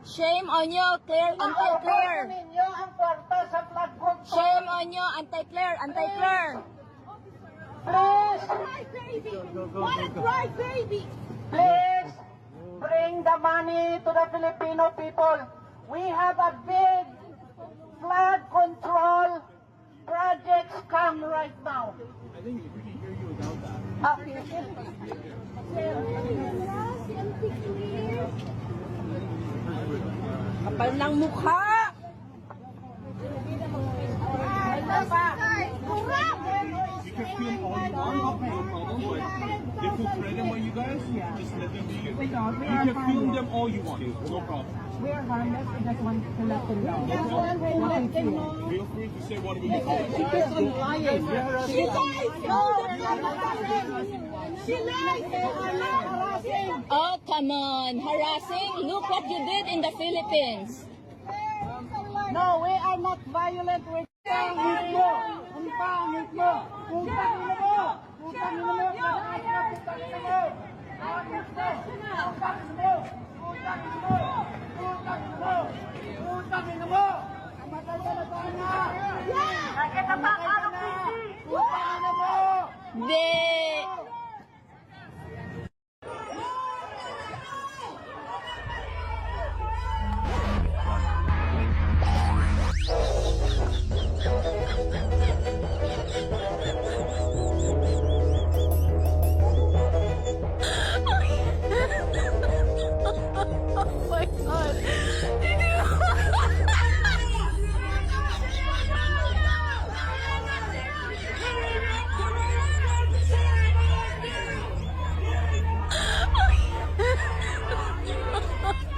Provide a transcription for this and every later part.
Shame on you, Claire, anti-Claire. Ninyo ang kwarta sa flood control. Shame on you, anti-Claire, anti-Claire. Please, What a cry, baby! please, bring the money to the Filipino people. We have a big flood control projects come right now. I think we can hear you without that. Kapal ng mukha. You can film all you want, no problem, but they put freedom on you guys, just let them do it. You can film them all you want, no problem. We are harmless. We just want to let them know. Feel free to say whatever you want. She lies! No, they're not harassing! She lies! They are not harassing! Oh, come on. Harassing? Look what you did in the Philippines. No, we are not violent. We're pangit mo! Ang pangit mo! Putang ina mo! Putang ina mo! Putang ina mo! Pangit mo! Putang ina mo! Putang ina mo! Putang ina mo! Putang ina mo! Kamatay ka na sana! Nakita pa ka na! Putang ina mo! Di. Oh my God.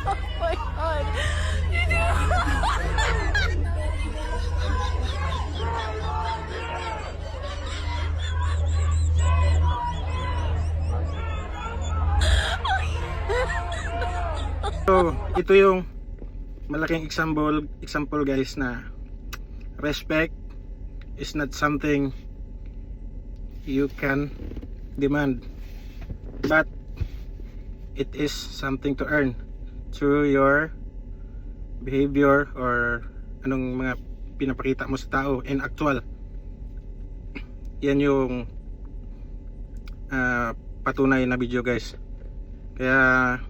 Oh my God. So, ito yung malaking example guys na respect is not something you can demand, but it is something to earn through your behavior or anong mga pinapakita mo sa tao in actual. Yan yung patunay na video guys. Kaya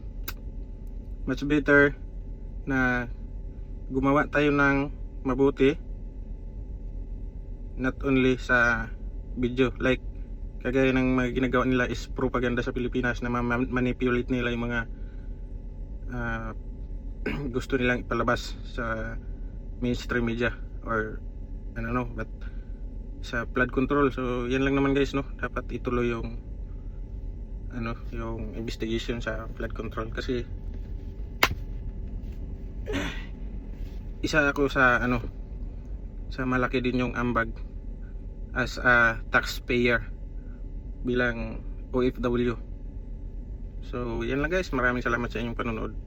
much better na gumawa tayo ng mabuti, not only sa video, like kagaya ng mga ginagawa nila is propaganda sa Pilipinas na manipulate nila yung mga gusto nilang ipalabas sa mainstream media or ano no, but sa flood control. So yan lang naman guys, no, dapat ituloy yung ano, yung investigation sa flood control kasi isa ako sa ano, sa malaki din yung ambag as a taxpayer bilang OFW. So yan lang guys, maraming salamat sa inyong panonood.